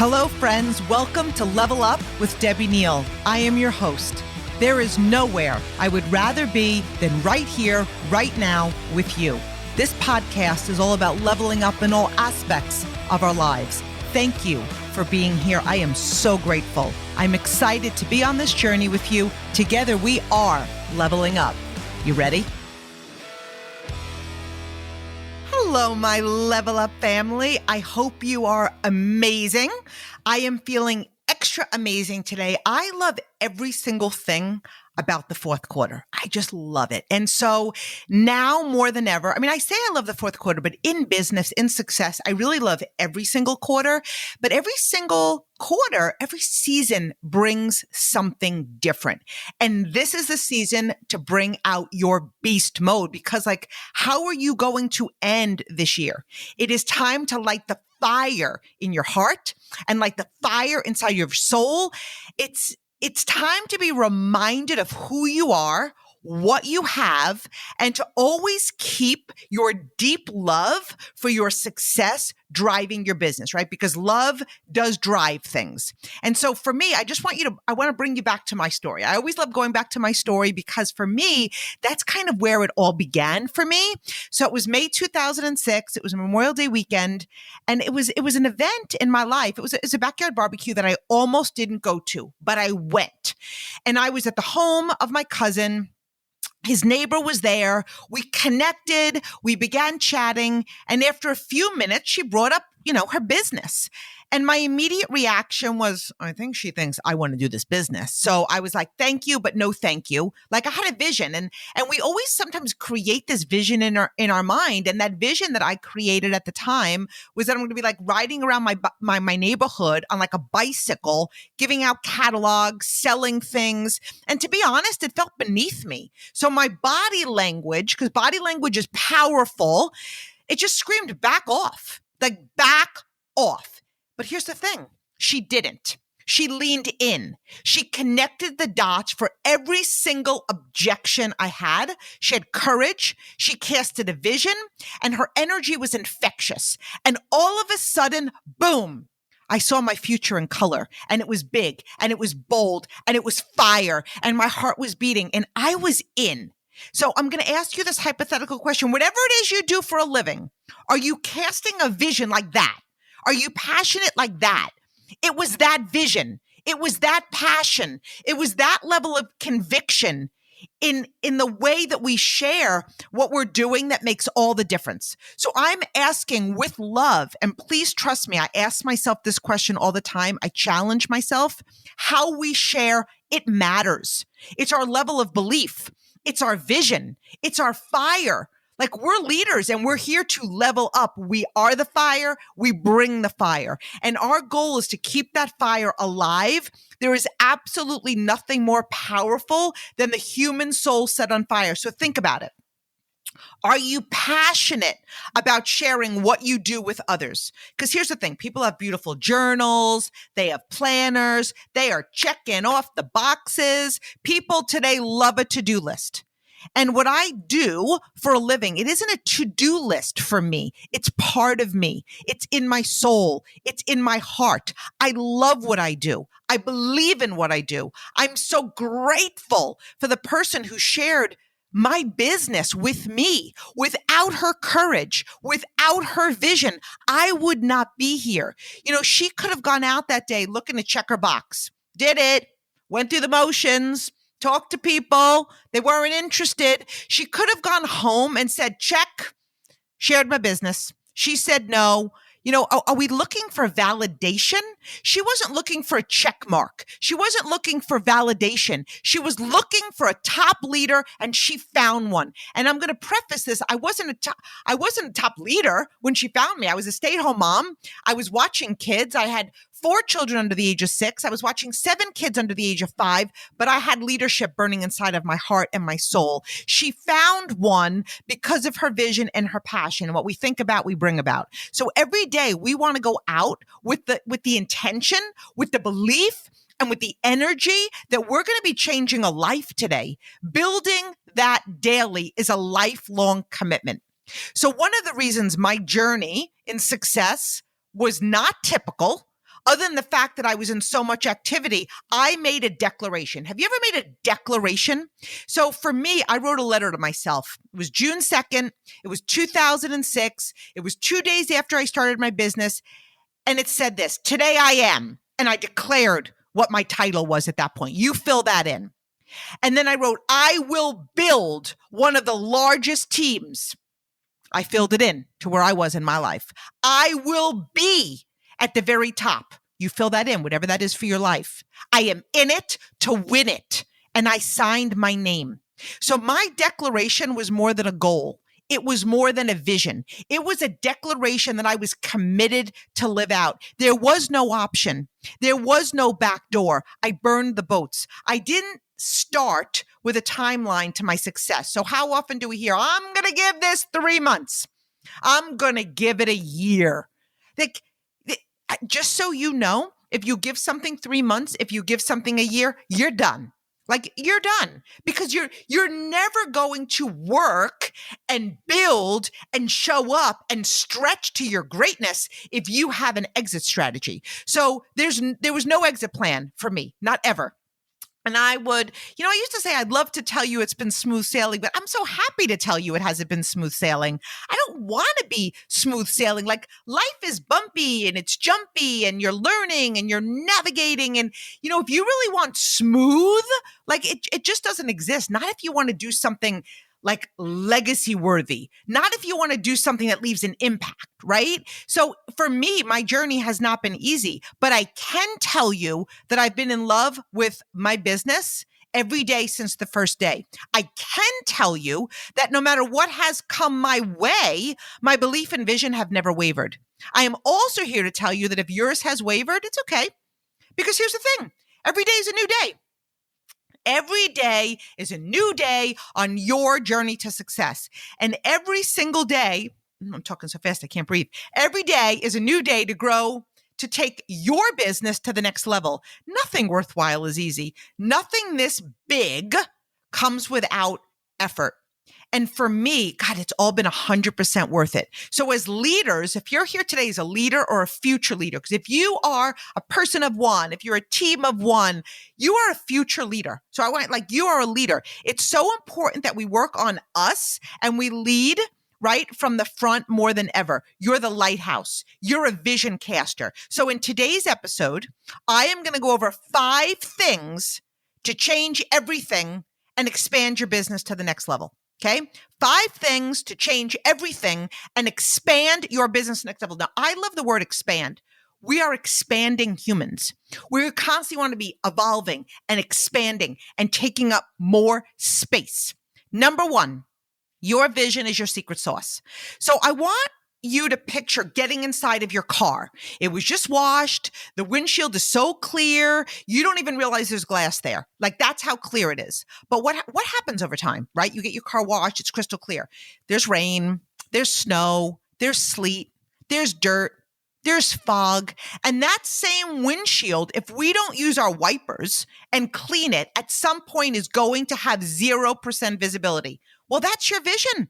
Hello, friends. Welcome to Level Up with Debbie Neal. I am your host. There is nowhere I would rather be than right here, right now with you. This podcast is all about leveling up in all aspects of our lives. Thank you for being here. I am so grateful. I'm excited to be on this journey with you. Together, we are leveling up. You ready? Hello, my Level Up family. I hope you are amazing. I am feeling extra amazing today. I love every single thing about the fourth quarter. I just love it. And so now more than ever, I say I love the fourth quarter, but in business, in success, I really love every single quarter. But every single quarter, every season brings something different. And this is the season to bring out your beast mode because, how are you going to end this year? It is time to light the fire in your heart and light the fire inside your soul. It's time to be reminded of who you are, what you have, and to always keep your deep love for your success driving your business, right? Because love does drive things. And so for me, I want to bring you back to my story. I always love going back to my story because for me, that's kind of where it all began for me. So it was May 2006. It was Memorial Day weekend. And it was an event in my life. It was a backyard barbecue that I almost didn't go to, but I went. And I was at the home of my cousin. His neighbor was there. We connected. We began chatting. And after a few minutes, she brought up, her business. And my immediate reaction was, I think she thinks I want to do this business. So I was like, thank you, but no thank you. I had a vision. And we always sometimes create this vision in our mind. And that vision that I created at the time was that I'm going to be riding around my neighborhood on a bicycle, giving out catalogs, selling things. And to be honest, it felt beneath me. So my body language, because body language is powerful, it just screamed back off, back off. But here's the thing. She didn't. She leaned in. She connected the dots for every single objection I had. She had courage. She casted a vision, and her energy was infectious. And all of a sudden, boom, I saw my future in color, and it was big, and it was bold, and it was fire, and my heart was beating, and I was in. So I'm going to ask you this hypothetical question. Whatever it is you do for a living, are you casting a vision like that? Are you passionate like that? It was that vision. It was that passion. It was that level of conviction in the way that we share what we're doing that makes all the difference. So I'm asking with love, and please trust me, I ask myself this question all the time. I challenge myself. How we share, it matters. It's our level of belief. It's our vision. It's our fire. We're leaders and we're here to level up. We are the fire. We bring the fire. And our goal is to keep that fire alive. There is absolutely nothing more powerful than the human soul set on fire. So think about it. Are you passionate about sharing what you do with others? Because here's the thing. People have beautiful journals. They have planners. They are checking off the boxes. People today love a to-do list. And what I do for a living, it isn't a to-do list for me. It's part of me. It's in my soul. It's in my heart. I love what I do. I believe in what I do. I'm so grateful for the person who shared my business with me. Without her courage, without her vision, I would not be here. She could have gone out that day looking to check her box. Did it. Went through the motions. Talked to people. They weren't interested. She could have gone home and said, check, shared my business. She said no. Are we looking for validation? She wasn't looking for a check mark. She wasn't looking for validation. She was looking for a top leader, and she found one. And I'm going to preface this. I wasn't a top leader when she found me. I was a stay-at-home mom. I was watching kids. I had 4 children under the age of 6. I was watching 7 kids under the age of 5, but I had leadership burning inside of my heart and my soul. She found one because of her vision and her passion. And what we think about, we bring about. So every day we want to go out with the intention, with the belief, and with the energy that we're going to be changing a life today. Building that daily is a lifelong commitment. So one of the reasons my journey in success was not typical, Other than the fact that I was in so much activity, I made a declaration. Have you ever made a declaration? So for me, I wrote a letter to myself. It was June 2nd. It was 2006. It was 2 days after I started my business. And it said this, today I am. And I declared what my title was at that point. You fill that in. And then I wrote, I will build one of the largest teams. I filled it in to where I was in my life. I will be at the very top. You fill that in, whatever that is for your life. I am in it to win it. And I signed my name. So my declaration was more than a goal. It was more than a vision. It was a declaration that I was committed to live out. There was no option. There was no back door. I burned the boats. I didn't start with a timeline to my success. So how often do we hear, I'm going to give this 3 months. I'm going to give it a year. Like, just so you know, if you give something 3 months, if you give something a year, you're done. Like, you're done, because you're never going to work and build and show up and stretch to your greatness if you have an exit strategy. So there was no exit plan for me, not ever. And I used to say, I'd love to tell you it's been smooth sailing, but I'm so happy to tell you it hasn't been smooth sailing. I don't want to be smooth sailing. Like, life is bumpy and it's jumpy and you're learning and you're navigating. And, if you really want smooth, like it just doesn't exist. Not if you want to do something like legacy worthy, not if you want to do something that leaves an impact, right? So for me, my journey has not been easy, but I can tell you that I've been in love with my business every day since the first day. I can tell you that no matter what has come my way, my belief and vision have never wavered. I am also here to tell you that if yours has wavered, it's okay. Because here's the thing, every day is a new day. Every day is a new day on your journey to success. And every single day, I'm talking so fast I can't breathe. Every day is a new day to grow, to take your business to the next level. Nothing worthwhile is easy. Nothing this big comes without effort. And for me, God, it's all been 100% worth it. So as leaders, if you're here today as a leader or a future leader, because if you are a person of one, if you're a team of one, you are a future leader. So you are a leader. It's so important that we work on us and we lead right from the front more than ever. You're the lighthouse. You're a vision caster. So in today's episode, I am going to go over 5 things to change everything and expand your business to the next level. Okay. 5 things to change everything and expand your business next level. Now, I love the word expand. We are expanding humans. We constantly want to be evolving and expanding and taking up more space. Number 1, your vision is your secret sauce. So I want you to picture getting inside of your car. It was just washed. The windshield is so clear. You don't even realize there's glass there. Like, that's how clear it is. But what happens over time, right? You get your car washed. It's crystal clear. There's rain. There's snow. There's sleet. There's dirt. There's fog. And that same windshield, if we don't use our wipers and clean it, at some point is going to have 0% visibility. Well, that's your vision.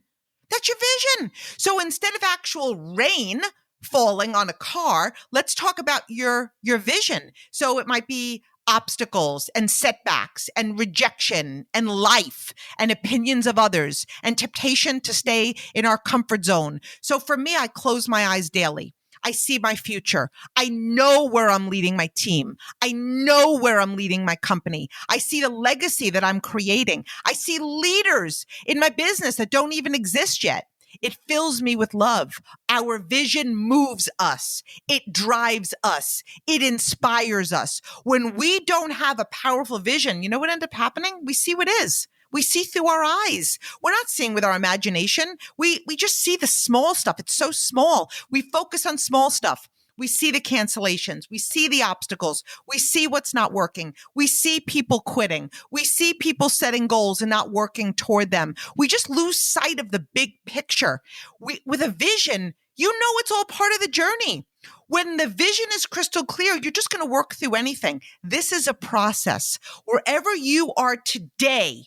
That's your vision. So instead of actual rain falling on a car, let's talk about your vision. So it might be obstacles and setbacks and rejection and life and opinions of others and temptation to stay in our comfort zone. So for me, I close my eyes daily. I see my future. I know where I'm leading my team. I know where I'm leading my company. I see the legacy that I'm creating. I see leaders in my business that don't even exist yet. It fills me with love. Our vision moves us. It drives us. It inspires us. When we don't have a powerful vision, you know what ends up happening? We see what is. We see through our eyes. We're not seeing with our imagination. We just see the small stuff. It's so small. We focus on small stuff. We see the cancellations. We see the obstacles. We see what's not working. We see people quitting. We see people setting goals and not working toward them. We just lose sight of the big picture. With a vision, you know it's all part of the journey. When the vision is crystal clear, you're just going to work through anything. This is a process. Wherever you are today,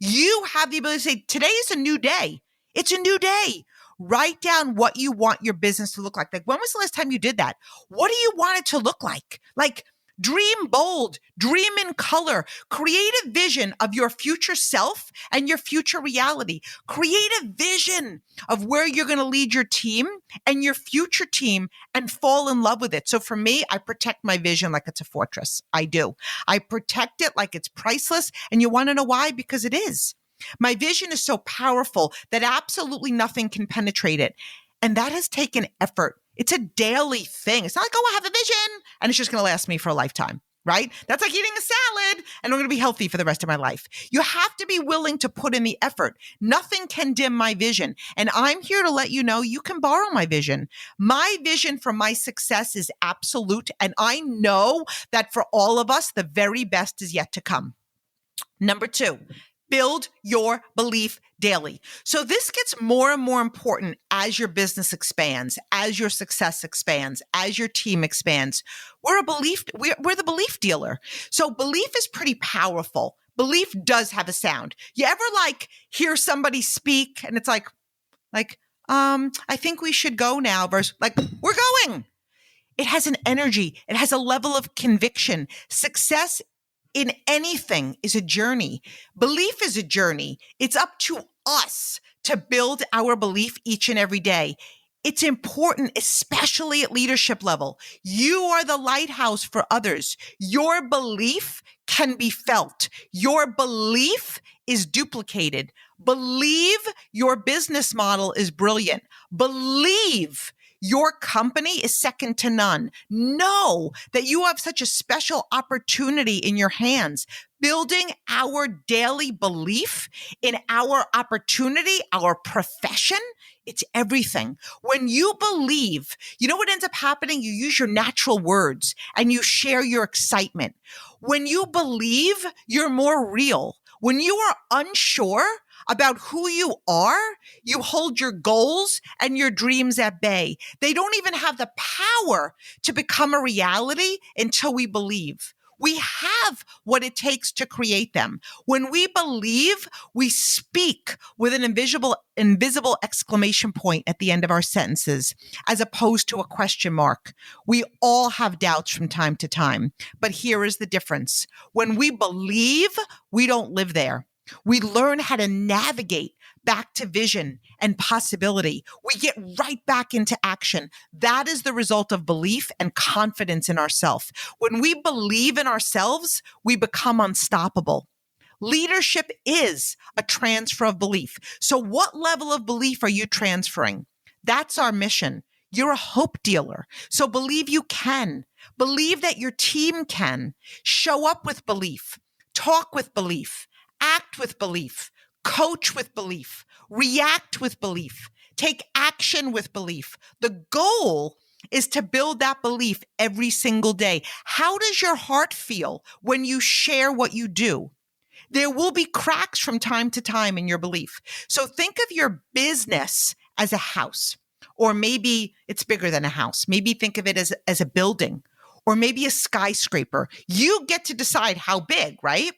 you have the ability to say, today is a new day. It's a new day. Write down what you want your business to look like. Like, when was the last time you did that? What do you want it to look like? Like, dream bold, dream in color, create a vision of your future self and your future reality. Create a vision of where you're going to lead your team and your future team and fall in love with it. So for me, I protect my vision like it's a fortress. I do. I protect it like it's priceless. And you want to know why? Because it is. My vision is so powerful that absolutely nothing can penetrate it. And that has taken effort. It's a daily thing. It's not like, oh, I have a vision and it's just going to last me for a lifetime, right? That's like eating a salad and I'm going to be healthy for the rest of my life. You have to be willing to put in the effort. Nothing can dim my vision. And I'm here to let you know you can borrow my vision. My vision for my success is absolute. And I know that for all of us, the very best is yet to come. Number 2, build your belief daily. So this gets more and more important as your business expands, as your success expands, as your team expands. We're the belief dealer. So belief is pretty powerful. Belief does have a sound. You ever hear somebody speak and it's like, I think we should go now versus we're going. It has an energy. It has a level of conviction. Success in anything is a journey. Belief is a journey. It's up to us to build our belief each and every day. It's important, especially at leadership level. You are the lighthouse for others. Your belief can be felt. Your belief is duplicated. Believe your business model is brilliant. Believe your company is second to none. Know that you have such a special opportunity in your hands. Building our daily belief in our opportunity, our profession, it's everything. When you believe, you know what ends up happening? You use your natural words and you share your excitement. When you believe, you're more real. When you are unsure about who you are, you hold your goals and your dreams at bay. They don't even have the power to become a reality until we believe. We have what it takes to create them. When we believe, we speak with an invisible exclamation point at the end of our sentences, as opposed to a question mark. We all have doubts from time to time, but here is the difference. When we believe, we don't live there. We learn how to navigate back to vision and possibility. We get right back into action. That is the result of belief and confidence in ourselves. When we believe in ourselves, we become unstoppable. Leadership is a transfer of belief. So what level of belief are you transferring? That's our mission. You're a hope dealer. So believe you can. Believe that your team can. Show up with belief. Talk with belief. Act with belief, coach with belief, react with belief, take action with belief. The goal is to build that belief every single day. How does your heart feel when you share what you do? There will be cracks from time to time in your belief. So think of your business as a house, or maybe it's bigger than a house. Maybe think of it as a building, or maybe a skyscraper. You get to decide how big, right?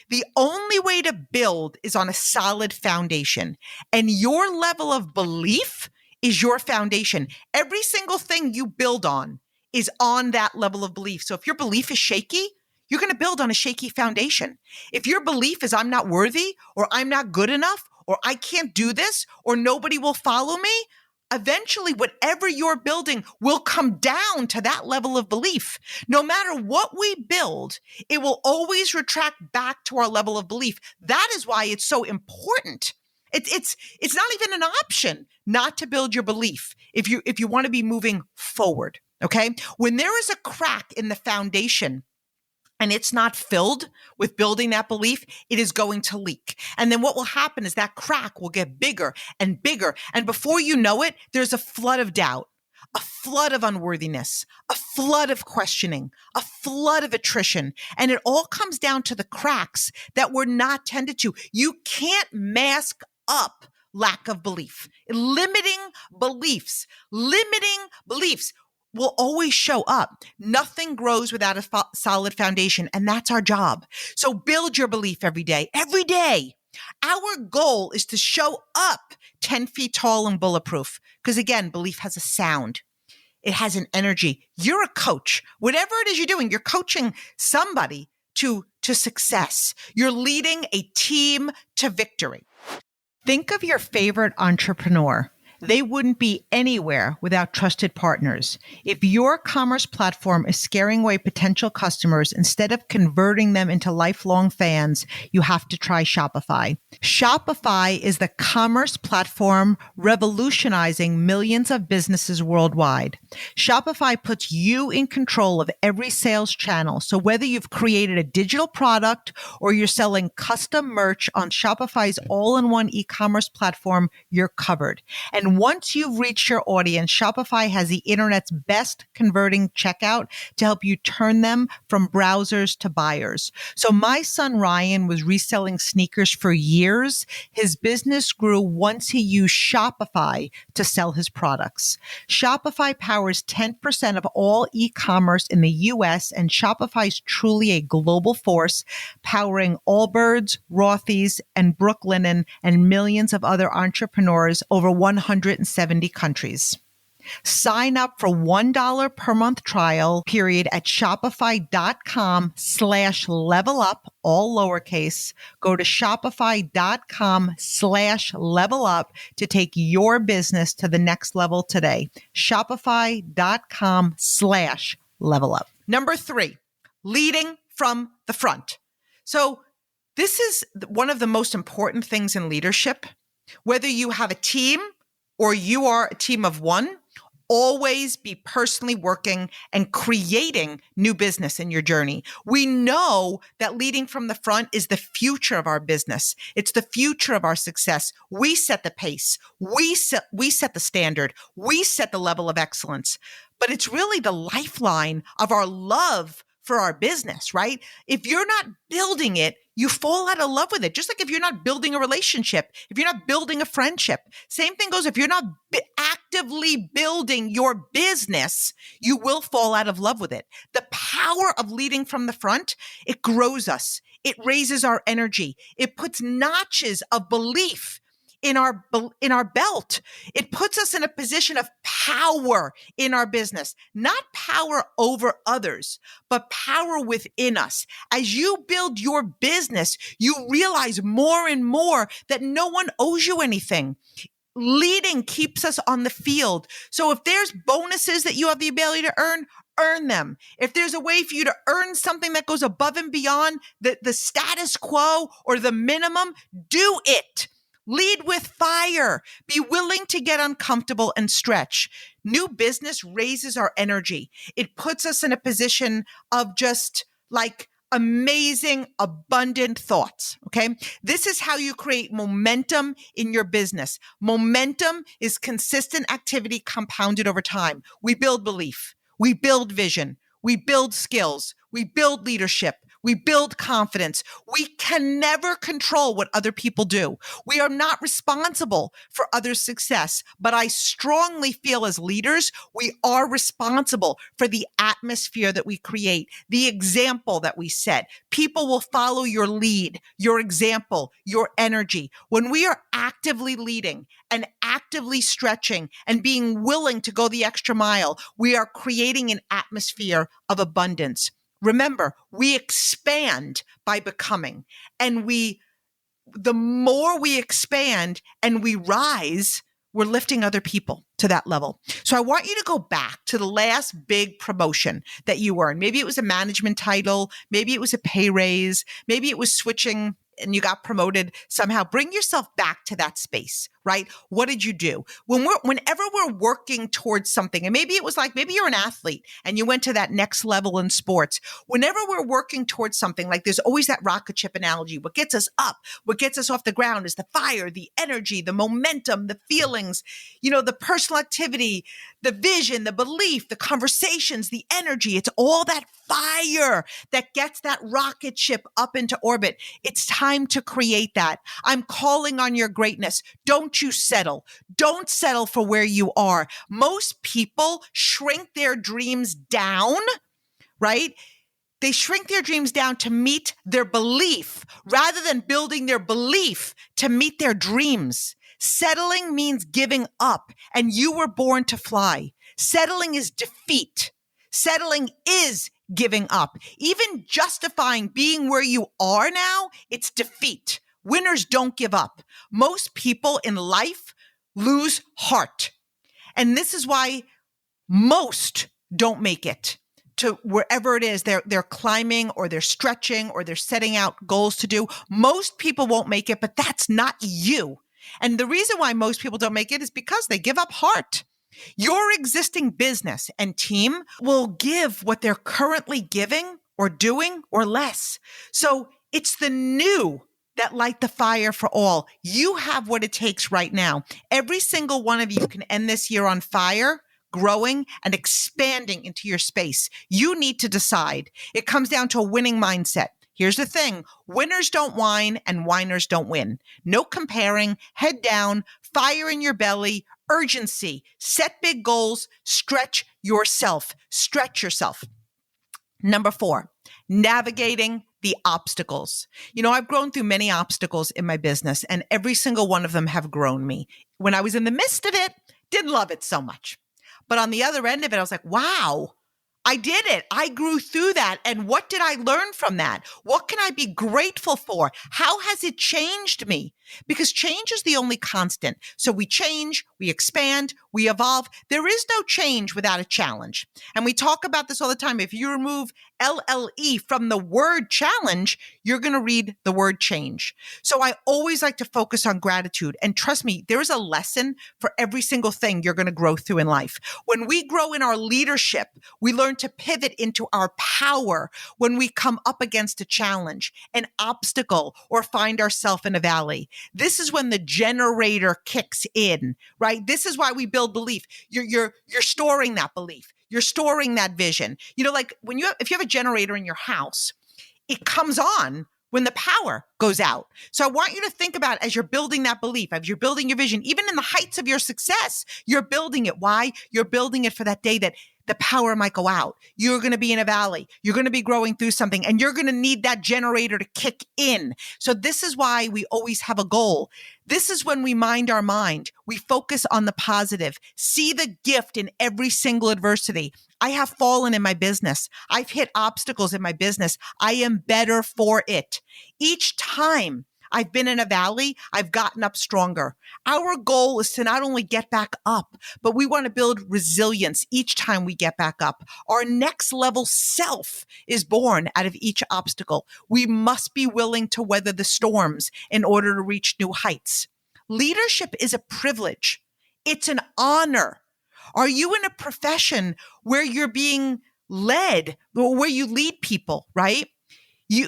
The only way to build is on a solid foundation, and your level of belief is your foundation. Every single thing you build on is on that level of belief. So if your belief is shaky, you're going to build on a shaky foundation. If your belief is I'm not worthy, or I'm not good enough, or I can't do this, or nobody will follow me, eventually whatever you're building will come down to that level of belief. No matter what we build, it will always retract back to our level of belief. That is why it's so important. It's not even an option not to build your belief if you want to be moving forward. Okay? When there is a crack in the foundation, and it's not filled with building that belief, it is going to leak. And then what will happen is that crack will get bigger and bigger. And before you know it, there's a flood of doubt, a flood of unworthiness, a flood of questioning, a flood of attrition. And it all comes down to the cracks that were not tended to. You can't mask up lack of belief. Limiting beliefs will always show up. Nothing grows without a solid foundation, and that's our job. So build your belief every day. Every day. Our goal is to show up 10 feet tall and bulletproof. Because again, belief has a sound. It has an energy. You're a coach. Whatever it is you're doing, you're coaching somebody to success. You're leading a team to victory. Think of your favorite entrepreneur. They wouldn't be anywhere without trusted partners. If your commerce platform is scaring away potential customers instead of converting them into lifelong fans, you have to try Shopify. Shopify is the commerce platform revolutionizing millions of businesses worldwide. Shopify puts you in control of every sales channel. So whether you've created a digital product or you're selling custom merch on Shopify's all-in-one e-commerce platform, you're covered. And once you've reached your audience, Shopify has the internet's best converting checkout to help you turn them from browsers to buyers. So my son Ryan was reselling sneakers for years. His business grew once he used Shopify to sell his products. Shopify powers 10% of all e-commerce in the US, and Shopify is truly a global force, powering Allbirds, Rothy's, and Brooklinen, and millions of other entrepreneurs over 170 countries. Sign up for $1 per month trial period at shopify.com/levelup, all lowercase. Go to shopify.com/levelup to take your business to the next level today. Shopify.com/levelup. Number 3, leading from the front. So this is one of the most important things in leadership. Whether you have a team or you are a team of one, always be personally working and creating new business in your journey. We know that leading from the front is the future of our business. It's the future of our success. We set the pace. We set the standard. We set the level of excellence. But it's really the lifeline of our love for our business, right? If you're not building it, you fall out of love with it. Just like if you're not building a relationship, if you're not building a friendship, same thing goes. If you're not actively building your business, you will fall out of love with it. The power of leading from the front, it grows us. It raises our energy. It puts notches of belief in our belt. It puts us in a position of power in our business, not power over others, but power within us. As you build your business, you realize more and more that no one owes you anything. Leading keeps us on the field. So if there's bonuses that you have the ability to earn them. If there's a way for you to earn something that goes above and beyond the status quo or the minimum, do it. Lead with fire. Be willing to get uncomfortable and stretch. New business raises our energy. It puts us in a position of just like amazing, abundant thoughts. Okay. This is how you create momentum in your business. Momentum is consistent activity compounded over time. We build belief. We build vision. We build skills. We build leadership. We build confidence. We can never control what other people do. We are not responsible for others' success, but I strongly feel as leaders, we are responsible for the atmosphere that we create, the example that we set. People will follow your lead, your example, your energy. When we are actively leading and actively stretching and being willing to go the extra mile, we are creating an atmosphere of abundance. Remember, we expand by becoming, and the more we expand and we rise, we're lifting other people to that level. So I want you to go back to the last big promotion that you earned. Maybe it was a management title. Maybe it was a pay raise. Maybe it was switching and you got promoted somehow. Bring yourself back to that space, right? What did you do? Whenever we're working towards something, and maybe it was like, maybe you're an athlete and you went to that next level in sports. Whenever we're working towards something, like there's always that rocket ship analogy. What gets us up, what gets us off the ground is the fire, the energy, the momentum, the feelings, the personal activity, the vision, the belief, the conversations, the energy. It's all that fire that gets that rocket ship up into orbit. It's time to create that. I'm calling on your greatness. Don't you settle. Don't settle for where you are. Most people shrink their dreams down, right? They shrink their dreams down to meet their belief rather than building their belief to meet their dreams. Settling means giving up, and you were born to fly. Settling is defeat. Settling is giving up. Even justifying being where you are now, it's defeat. Winners don't give up. Most people in life lose heart. And this is why most don't make it to wherever it is they're climbing or they're stretching or they're setting out goals to do. Most people won't make it, but that's not you. And the reason why most people don't make it is because they give up heart. Your existing business and team will give what they're currently giving or doing or less. So it's the new that light the fire for all. You have what it takes right now. Every single one of you can end this year on fire, growing and expanding into your space. You need to decide. It comes down to a winning mindset. Here's the thing. Winners don't whine and whiners don't win. No comparing, head down, fire in your belly, urgency, set big goals, stretch yourself. Stretch yourself. Number 4, navigating the obstacles. I've grown through many obstacles in my business, and every single one of them have grown me. When I was in the midst of it, didn't love it so much. But on the other end of it, I was like, wow, I did it. I grew through that. And what did I learn from that? What can I be grateful for? How has it changed me? Because change is the only constant. So we change, we expand, we evolve. There is no change without a challenge. And we talk about this all the time. If you remove LLE from the word challenge, you're going to read the word change. So I always like to focus on gratitude. And trust me, there is a lesson for every single thing you're going to grow through in life. When we grow in our leadership, we learn to pivot into our power when we come up against a challenge, an obstacle, or find ourselves in a valley. This is when the generator kicks in, right? This is why we build belief. You're storing that belief. You're storing that vision. Like if you have a generator in your house, it comes on when the power goes out. So I want you to think about as you're building that belief, as you're building your vision, even in the heights of your success, you're building it. Why? You're building it for that day that the power might go out. You're going to be in a valley. You're going to be growing through something, and you're going to need that generator to kick in. So this is why we always have a goal. This is when we mind our mind. We focus on the positive. See the gift in every single adversity. I have fallen in my business. I've hit obstacles in my business. I am better for it. Each time I've been in a valley, I've gotten up stronger. Our goal is to not only get back up, but we want to build resilience each time we get back up. Our next level self is born out of each obstacle. We must be willing to weather the storms in order to reach new heights. Leadership is a privilege. It's an honor. Are you in a profession where you're being led, or where you lead people, right?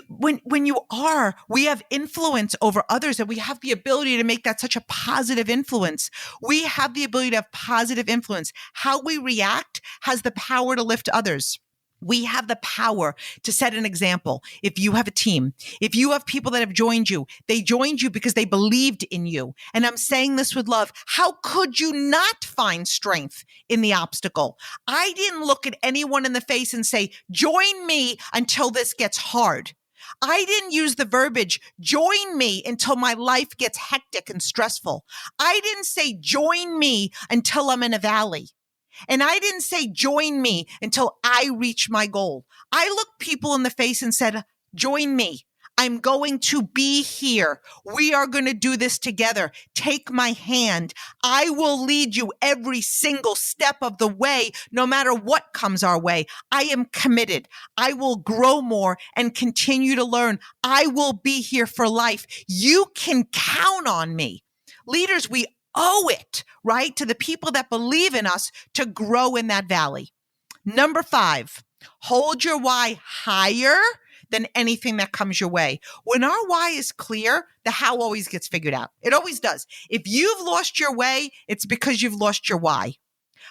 When you are, we have influence over others, and we have the ability to make that such a positive influence. We have the ability to have positive influence. How we react has the power to lift others. We have the power to set an example. If you have a team, if you have people that have joined you, they joined you because they believed in you. And I'm saying this with love. How could you not find strength in the obstacle? I didn't look at anyone in the face and say, join me until this gets hard. I didn't use the verbiage, join me until my life gets hectic and stressful. I didn't say, join me until I'm in a valley. And I didn't say, join me until I reach my goal. I looked people in the face and said, join me. I'm going to be here. We are going to do this together. Take my hand. I will lead you every single step of the way, no matter what comes our way. I am committed. I will grow more and continue to learn. I will be here for life. You can count on me. Leaders, we owe it, right, to the people that believe in us to grow in that valley. Number 5, hold your why higher than anything that comes your way. When our why is clear, the how always gets figured out. It always does. If you've lost your way, it's because you've lost your why.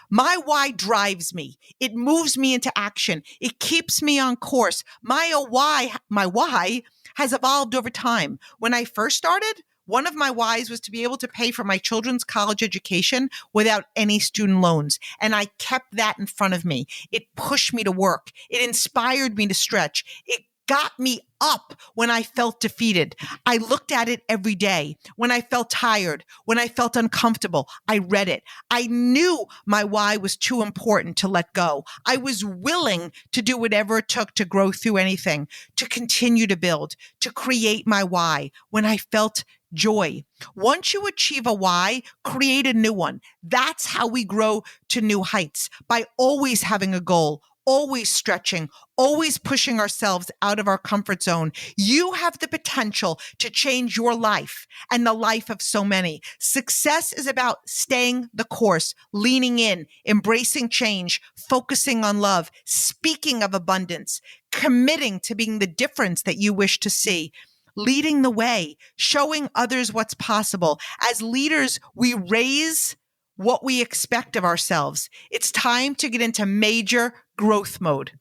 My why drives me. It moves me into action. It keeps me on course. My why has evolved over time. When I first started, one of my whys was to be able to pay for my children's college education without any student loans. And I kept that in front of me. It pushed me to work. It inspired me to stretch. It got me up when I felt defeated. I looked at it every day. When I felt tired, when I felt uncomfortable, I read it. I knew my why was too important to let go. I was willing to do whatever it took to grow through anything, to continue to build, to create my why when I felt joy. Once you achieve a why, create a new one. That's how we grow to new heights, by always having a goal, always stretching, always pushing ourselves out of our comfort zone. You have the potential to change your life and the life of so many. Success is about staying the course, leaning in, embracing change, focusing on love, speaking of abundance, committing to being the difference that you wish to see, leading the way, showing others what's possible. As leaders, we raise what we expect of ourselves. It's time to get into major growth mode.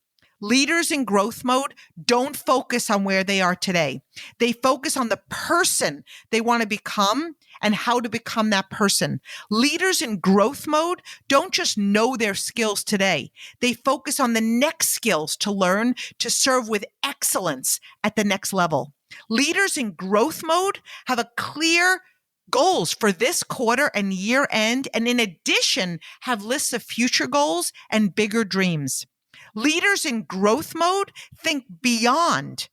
Leaders in growth mode don't focus on where they are today. They focus on the person they want to become and how to become that person. Leaders in growth mode don't just know their skills today. They focus on the next skills to learn to serve with excellence at the next level. Leaders in growth mode have a clear goals for this quarter and year end, and in addition, have lists of future goals and bigger dreams. Leaders in growth mode think beyond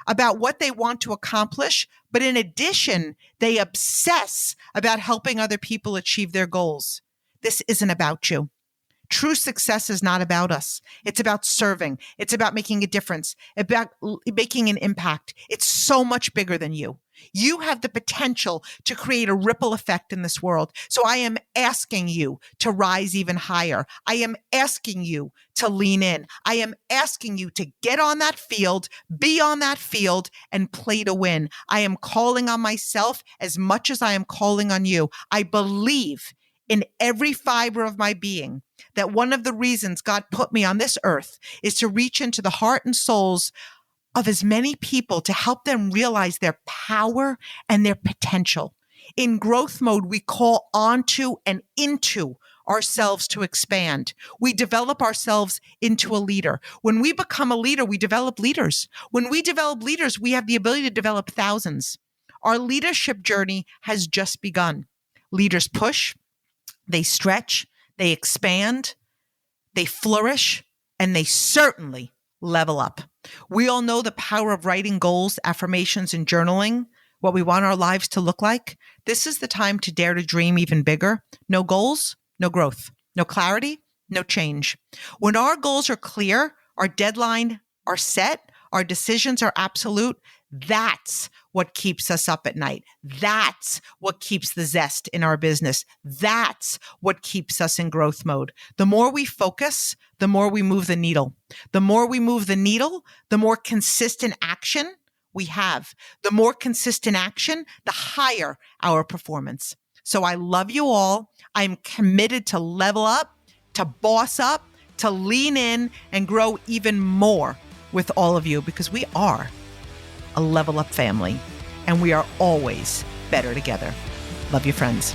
about what they want to accomplish, but in addition, they obsess about helping other people achieve their goals. This isn't about you. True success is not about us. It's about serving. It's about making a difference, about making an impact. It's so much bigger than you. You have the potential to create a ripple effect in this world. So I am asking you to rise even higher. I am asking you to lean in. I am asking you to get on that field, be on that field, and play to win. I am calling on myself as much as I am calling on you. I believe in every fiber of my being that one of the reasons God put me on this earth is to reach into the heart and souls of as many people, to help them realize their power and their potential. In growth mode, we call onto and into ourselves to expand. We develop ourselves into a leader. When we become a leader, we develop leaders. When we develop leaders, we have the ability to develop thousands. Our leadership journey has just begun. Leaders push, they stretch, they expand, they flourish, and they certainly level up. We all know the power of writing goals, affirmations, and journaling, what we want our lives to look like. This is the time to dare to dream even bigger. No goals, no growth. No clarity, no change. When our goals are clear, our deadlines are set, our decisions are absolute, that's what keeps us up at night. That's what keeps the zest in our business. That's what keeps us in growth mode. The more we focus, the more we move the needle. The more we move the needle, the more consistent action we have. The more consistent action, the higher our performance. So I love you all. I'm committed to level up, to boss up, to lean in and grow even more with all of you, because we are a level up family and we are always better together. Love you, friends.